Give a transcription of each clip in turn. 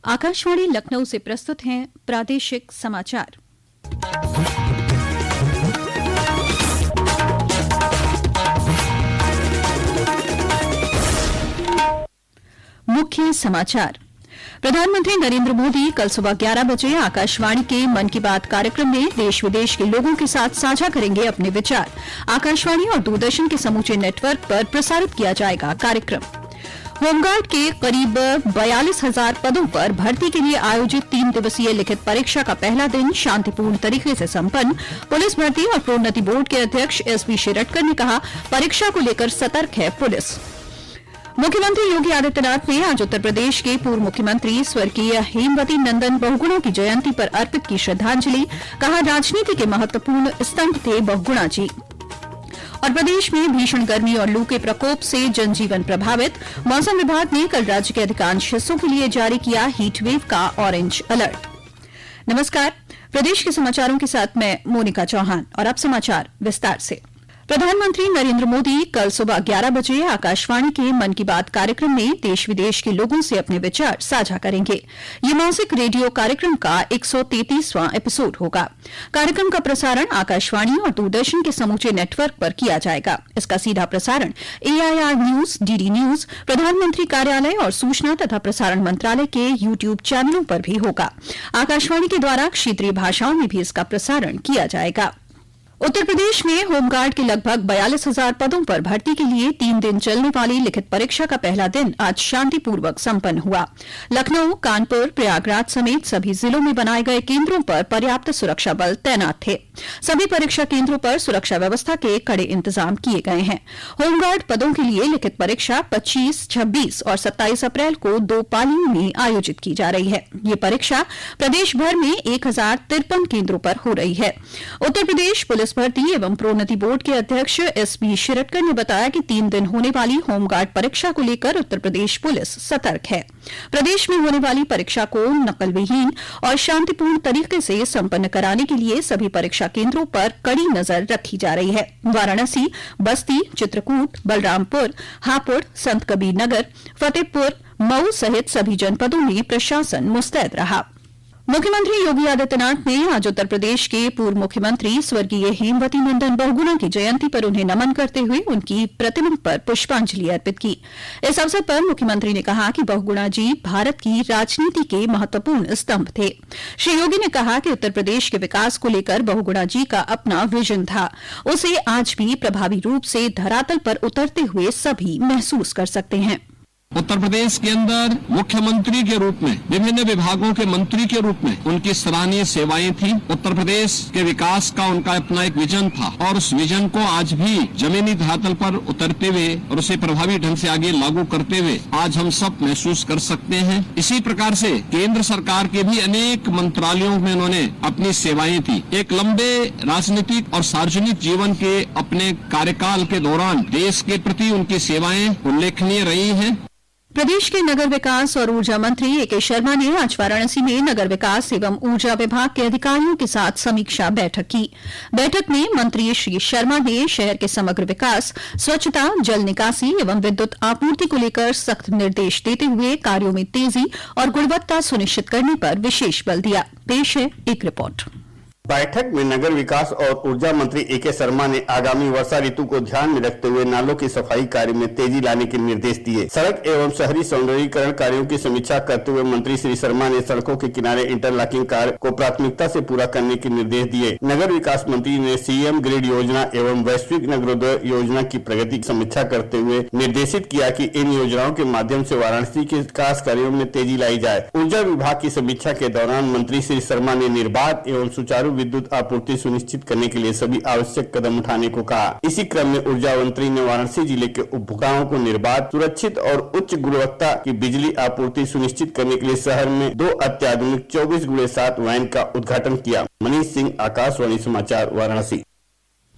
आकाशवाणी लखनऊ से प्रस्तुत हैं प्रादेशिक समाचार। मुख्य समाचार। प्रधानमंत्री नरेंद्र मोदी कल सुबह 11 बजे आकाशवाणी के मन की बात कार्यक्रम में देश विदेश के लोगों के साथ साझा करेंगे अपने विचार। आकाशवाणी और दूरदर्शन के समूचे नेटवर्क पर प्रसारित किया जाएगा कार्यक्रम। होमगार्ड के करीब 42,000 पदों पर भर्ती के लिए आयोजित 3 दिवसीय लिखित परीक्षा का पहला दिन शांतिपूर्ण तरीके से संपन्न। पुलिस भर्ती और प्रोन्नति बोर्ड के अध्यक्ष एसबी शिरडकर ने कहा, परीक्षा को लेकर सतर्क है पुलिस। मुख्यमंत्री योगी आदित्यनाथ ने आज उत्तर प्रदेश के पूर्व मुख्यमंत्री स्वर्गीय हेमवती नंदन बहुगुणा की जयंती पर अर्पित की श्रद्धांजलि। कहा, राजनीति के महत्वपूर्ण स्तंभ थे बहुगुणा जी। और प्रदेश में भीषण गर्मी और लू के प्रकोप से जनजीवन प्रभावित। मौसम विभाग ने कल राज्य के अधिकांश हिस्सों के लिए जारी किया हीटवेव का ऑरेंज अलर्ट। नमस्कार, प्रदेश के समाचारों के साथ मैं मोनिका चौहान और अब समाचार विस्तार से। प्रधानमंत्री नरेंद्र मोदी कल सुबह 11 बजे आकाशवाणी के मन की बात कार्यक्रम में देश विदेश के लोगों से अपने विचार साझा करेंगे। ये मासिक रेडियो कार्यक्रम का 133वां एपिसोड होगा। कार्यक्रम का प्रसारण आकाशवाणी और दूरदर्शन के समूचे नेटवर्क पर किया जाएगा। इसका सीधा प्रसारण AIR न्यूज, DD न्यूज, प्रधानमंत्री कार्यालय और सूचना तथा प्रसारण मंत्रालय के YouTube चैनलों पर भी होगा। आकाशवाणी के द्वारा क्षेत्रीय भाषाओं में भी इसका प्रसारण किया जाएगा। उत्तर प्रदेश में होमगार्ड के लगभग 42,000 पदों पर भर्ती के लिए 3 दिन चलने वाली लिखित परीक्षा का पहला दिन आज शांतिपूर्वक संपन्न हुआ। लखनऊ, कानपुर, प्रयागराज समेत सभी जिलों में बनाए गए केंद्रों पर पर्याप्त सुरक्षा बल तैनात थे। सभी परीक्षा केंद्रों पर सुरक्षा व्यवस्था के कड़े इंतजाम किए गए हैं। होमगार्ड पदों के लिए लिखित परीक्षा 25, 26 और 27 अप्रैल को 2 पालियों में आयोजित की जा रही है। ये परीक्षा प्रदेश भर में 1053 केंद्रों पर हो रही है। उत्तर प्रदेश पुलिस भर्ती एवं प्रोन्नति बोर्ड के अध्यक्ष एसबी शिरडकर ने बताया कि 3 दिन होने वाली होमगार्ड परीक्षा को लेकर उत्तर प्रदेश पुलिस सतर्क है। प्रदेश में होने वाली परीक्षा को नकल विहीन और शांतिपूर्ण तरीके से संपन्न कराने के लिए सभी परीक्षा केंद्रों पर कड़ी नजर रखी जा रही है। वाराणसी, बस्ती, चित्रकूट, बलरामपुर, हापुड़, संत कबीर नगर, फतेहपुर, मऊ सहित सभी जनपदों में प्रशासन मुस्तैद रहा। मुख्यमंत्री योगी आदित्यनाथ ने आज उत्तर प्रदेश के पूर्व मुख्यमंत्री स्वर्गीय हेमवती नंदन बहुगुणा की जयंती पर उन्हें नमन करते हुए उनकी प्रतिमा पर पुष्पांजलि अर्पित की। इस अवसर पर मुख्यमंत्री ने कहा कि बहुगुणा जी भारत की राजनीति के महत्वपूर्ण स्तंभ थे। श्री योगी ने कहा कि उत्तर प्रदेश के विकास को लेकर बहुगुणा जी का अपना विजन था। उसे आज भी प्रभावी रूप से धरातल पर उतरते हुए सभी महसूस कर सकते हैं। उत्तर प्रदेश के अंदर मुख्यमंत्री के रूप में, विभिन्न विभागों के मंत्री के रूप में उनकी सराहनीय सेवाएं थी। उत्तर प्रदेश के विकास का उनका अपना एक विजन था और उस विजन को आज भी जमीनी धरातल पर उतरते हुए और उसे प्रभावी ढंग से आगे लागू करते हुए आज हम सब महसूस कर सकते हैं। इसी प्रकार से केंद्र सरकार के भी अनेक मंत्रालयों में उन्होंने अपनी सेवाएं थी। एक लंबे राजनीतिक और सार्वजनिक जीवन के अपने कार्यकाल के दौरान देश के प्रति उनकी सेवाएं उल्लेखनीय रही हैं। प्रदेश के नगर विकास और ऊर्जा मंत्री AK शर्मा ने आज वाराणसी में नगर विकास एवं ऊर्जा विभाग के अधिकारियों के साथ समीक्षा बैठक की। बैठक में मंत्री श्री शर्मा ने शहर के समग्र विकास, स्वच्छता, जल निकासी एवं विद्युत आपूर्ति को लेकर सख्त निर्देश देते हुए कार्यों में तेजी और गुणवत्ता सुनिश्चित करने पर विशेष बल दिया। पेश है एक रिपोर्ट। बैठक में नगर विकास और ऊर्जा मंत्री AK शर्मा ने आगामी वर्षा ऋतु को ध्यान में रखते हुए नालों की सफाई कार्य में तेजी लाने के निर्देश दिए। सड़क एवं शहरी सौंदर्यीकरण कार्यों की समीक्षा करते हुए मंत्री श्री शर्मा ने सड़कों के किनारे इंटरलॉकिंग कार्य को प्राथमिकता से पूरा करने के निर्देश दिए। नगर विकास मंत्री ने CM ग्रिड योजना एवं वैश्विक नगरोदय योजना की प्रगति की समीक्षा करते हुए निर्देशित किया कि इन योजनाओं के माध्यम से वाराणसी के विकास कार्यों में तेजी लाई जाए। ऊर्जा विभाग की समीक्षा के दौरान मंत्री श्री शर्मा ने निर्बाध एवं सुचारू विद्युत आपूर्ति सुनिश्चित करने के लिए सभी आवश्यक कदम उठाने को कहा। इसी क्रम में ऊर्जा मंत्री ने वाराणसी जिले के उपभोक्ताओं को निर्बाध, सुरक्षित और उच्च गुणवत्ता की बिजली आपूर्ति सुनिश्चित करने के लिए शहर में 2 अत्याधुनिक 24/7 वैन का उद्घाटन किया। मनीष सिंह, आकाशवाणी समाचार, वाराणसी।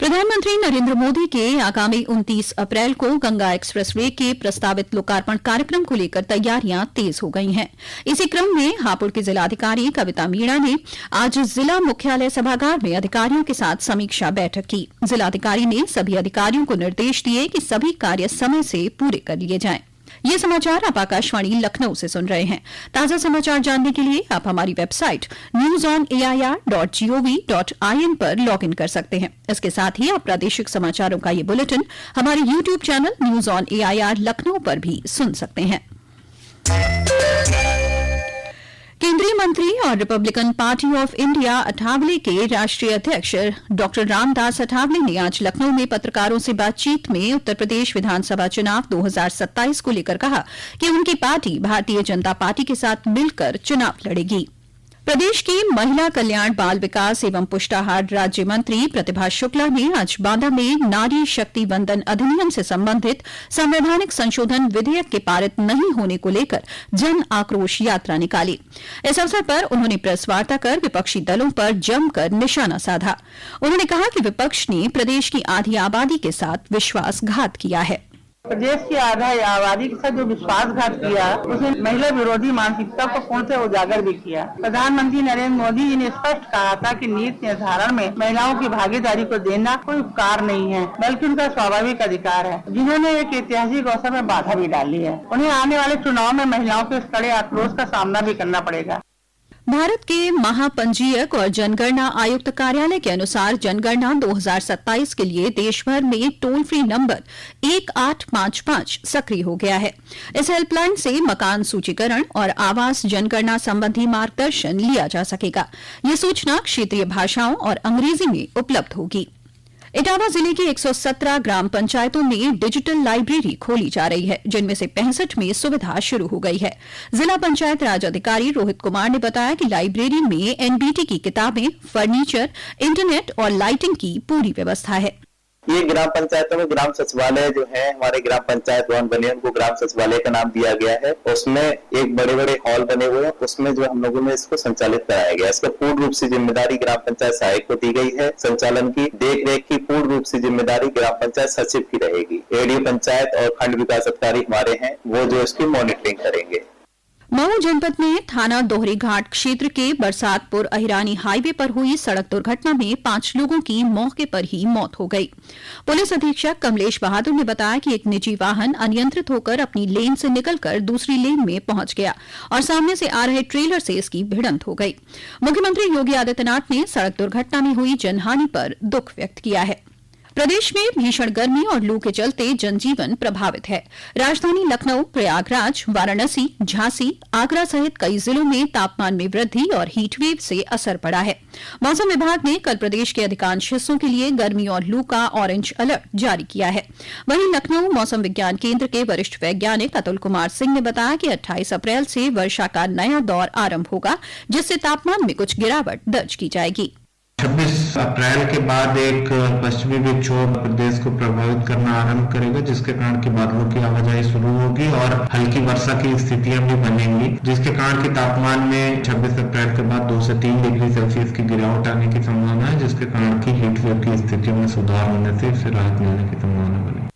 प्रधानमंत्री नरेंद्र मोदी के आगामी 29 अप्रैल को गंगा एक्सप्रेसवे के प्रस्तावित लोकार्पण कार्यक्रम को लेकर तैयारियां तेज हो गई हैं। इसी क्रम में हापुड़ की जिलाधिकारी कविता मीणा ने आज जिला मुख्यालय सभागार में अधिकारियों के साथ समीक्षा बैठक की। जिलाधिकारी ने सभी अधिकारियों को निर्देश दिए कि सभी कार्य समय से पूरे कर लिए जाएं। ये समाचार आप आकाशवाणी लखनऊ से सुन रहे हैं। ताजा समाचार जानने के लिए आप हमारी वेबसाइट newsonair.gov.in पर लॉग इन कर सकते हैं। इसके साथ ही आप प्रादेशिक समाचारों का ये बुलेटिन हमारे YouTube channel news on AIR Lucknow पर भी सुन सकते हैं। केंद्रीय मंत्री और Republican party of India Athawale के राष्ट्रीय अध्यक्ष डॉ रामदास अठावले ने आज लखनऊ में पत्रकारों से बातचीत में उत्तर प्रदेश विधानसभा चुनाव 2027 को लेकर कहा कि उनकी पार्टी भारतीय जनता पार्टी के साथ मिलकर चुनाव लड़ेगी। प्रदेश की महिला कल्याण बाल विकास एवं पुष्टाहार राज्य मंत्री प्रतिभा शुक्ला ने आज बांदा में नारी शक्ति वंदन अधिनियम से संबंधित संवैधानिक संशोधन विधेयक के पारित नहीं होने को लेकर जन आक्रोश यात्रा निकाली। इस अवसर पर उन्होंने प्रेस वार्ता कर विपक्षी दलों पर जमकर निशाना साधा। उन्होंने कहा कि विपक्ष ने प्रदेश की आधी आबादी के साथ विश्वासघात किया है। प्रदेश की आधा आबादी के साथ जो विश्वासघात किया, उसने महिला विरोधी मानसिकता को पूर्ण से उजागर भी किया। प्रधानमंत्री नरेंद्र मोदी जी ने स्पष्ट कहा था कि नीति निर्धारण में महिलाओं की भागीदारी को देना कोई उपकार नहीं है, बल्कि उनका स्वाभाविक अधिकार है, जिन्होंने एक ऐतिहासिक अवसर में बाधा भी डाली है। उन्हें आने वाले चुनाव में महिलाओं के इस कड़े आक्रोश का सामना भी करना पड़ेगा। भारत के महापंजीयक और जनगणना आयुक्त कार्यालय के अनुसार जनगणना 2027 के लिए देश भर में टोल फ्री नंबर 1855 सक्रिय हो गया है। इस हेल्पलाइन से मकान सूचीकरण और आवास जनगणना संबंधी मार्गदर्शन लिया जा सकेगा। ये सूचना क्षेत्रीय भाषाओं और अंग्रेजी में उपलब्ध होगी। इटावा जिले की 117 ग्राम पंचायतों में डिजिटल लाइब्रेरी खोली जा रही है, जिनमें से 65 में सुविधा शुरू हो गई है। जिला पंचायत राज अधिकारी रोहित कुमार ने बताया कि लाइब्रेरी में एनबीटी की किताबें, फर्नीचर, इंटरनेट और लाइटिंग की पूरी व्यवस्था है। ये ग्राम पंचायतों में ग्राम सचिवालय जो है, हमारे ग्राम पंचायत भवन बने, उनको ग्राम सचिवालय का नाम दिया गया है। उसमें एक बड़े बड़े हॉल बने हुए हैं, उसमें जो हम लोगों ने इसको संचालित कराया गया। इसका पूर्ण रूप से जिम्मेदारी ग्राम पंचायत सहायक को दी गई है। संचालन की, देख रेख की पूर्ण रूप से जिम्मेदारी ग्राम पंचायत सचिव की रहेगी। एडीओ पंचायत और खंड विकास अधिकारी हमारे हैं, वो जो इसकी मॉनिटरिंग करेंगे। मऊ जनपद में थाना दोहरी घाट क्षेत्र के बरसातपुर अहिरानी हाईवे पर हुई सड़क दुर्घटना में 5 लोगों की मौके पर ही मौत हो गई। पुलिस अधीक्षक कमलेश बहादुर ने बताया कि एक निजी वाहन अनियंत्रित होकर अपनी लेन से निकलकर दूसरी लेन में पहुंच गया और सामने से आ रहे ट्रेलर से इसकी भिड़ंत हो गई। मुख्यमंत्री योगी आदित्यनाथ ने सड़क दुर्घटना में हुई जनहानि पर दुख व्यक्त किया है। प्रदेश में भीषण गर्मी और लू के चलते जनजीवन प्रभावित है। राजधानी लखनऊ, प्रयागराज, वाराणसी, झांसी, आगरा सहित कई जिलों में तापमान में वृद्धि और हीटवेव से असर पड़ा है। मौसम विभाग ने कल प्रदेश के अधिकांश हिस्सों के लिए गर्मी और लू का ऑरेंज अलर्ट जारी किया है। वहीं लखनऊ मौसम विज्ञान केंद्र के वरिष्ठ वैज्ञानिक अतुल कुमार सिंह ने बताया कि 28 अप्रैल से वर्षा का नया दौर आरंभ होगा, जिससे तापमान में कुछ गिरावट दर्ज की जाएगी। 26 अप्रैल के बाद एक पश्चिमी विक्षोभ प्रदेश को प्रभावित करना आरंभ करेगा, जिसके कारण की बादलों की आवाजाही शुरू होगी और हल्की वर्षा की स्थितियां भी बनेंगी, जिसके कारण की तापमान में 26 अप्रैल के बाद 2 से 3 डिग्री सेल्सियस की गिरावट आने की संभावना है, जिसके कारण की हीटवेव की स्थितियों में सुधार होने से इससे राहत मिलने की संभावना बनेगी।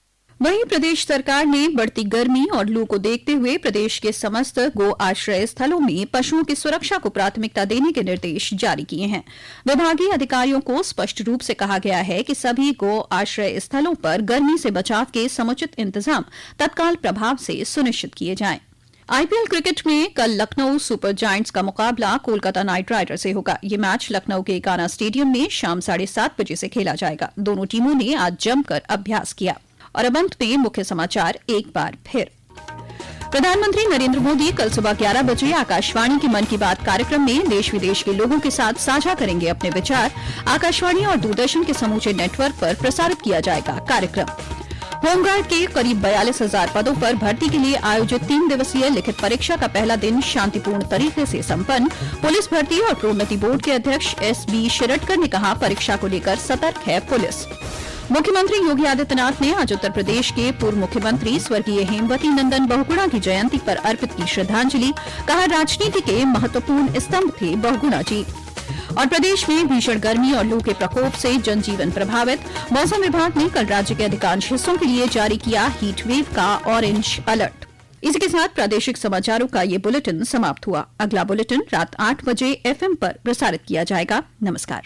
वहीं प्रदेश सरकार ने बढ़ती गर्मी और लू को देखते हुए प्रदेश के समस्त गो आश्रय स्थलों में पशुओं की सुरक्षा को प्राथमिकता देने के निर्देश जारी किए हैं। विभागीय अधिकारियों को स्पष्ट रूप से कहा गया है कि सभी गो आश्रय स्थलों पर गर्मी से बचाव के समुचित इंतजाम तत्काल प्रभाव से सुनिश्चित किए जाएं। आईपीएल क्रिकेट में कल लखनऊ सुपर जायंट्स का मुकाबला कोलकाता नाइट राइडर से होगा। ये मैच लखनऊ के एकाना स्टेडियम में शाम 7:30 बजे से खेला जाएगा। दोनों टीमों ने आज जमकर अभ्यास किया। और अब अंत में मुख्य समाचार एक बार फिर। प्रधानमंत्री नरेंद्र मोदी कल सुबह 11 बजे आकाशवाणी के मन की बात कार्यक्रम में देश विदेश के लोगों के साथ साझा करेंगे अपने विचार। आकाशवाणी और दूरदर्शन के समूचे नेटवर्क पर प्रसारित किया जाएगा कार्यक्रम। होमगार्ड के करीब 42,000 पदों पर भर्ती के लिए आयोजित 3 दिवसीय लिखित परीक्षा का पहला दिन शांतिपूर्ण तरीके से संपन्न। पुलिस भर्ती और प्रोन्नति बोर्ड के अध्यक्ष एसबी शिरडकर ने कहा, परीक्षा को लेकर सतर्क है पुलिस। मुख्यमंत्री योगी आदित्यनाथ ने आज उत्तर प्रदेश के पूर्व मुख्यमंत्री स्वर्गीय हेमवती नंदन बहुगुणा की जयंती पर अर्पित की श्रद्धांजलि। कहा, राजनीति के महत्वपूर्ण स्तंभ थे बहुगुणा जी। और प्रदेश में भीषण गर्मी और लू के प्रकोप से जनजीवन प्रभावित। मौसम विभाग ने कल राज्य के अधिकांश हिस्सों के लिए जारी किया हीटवेव का ऑरेंज अलर्ट। इसी के साथ प्रादेशिक समाचारों का ये बुलेटिन समाप्त हुआ। अगला बुलेटिन रात 8 बजे FM पर प्रसारित किया जाएगा। नमस्कार।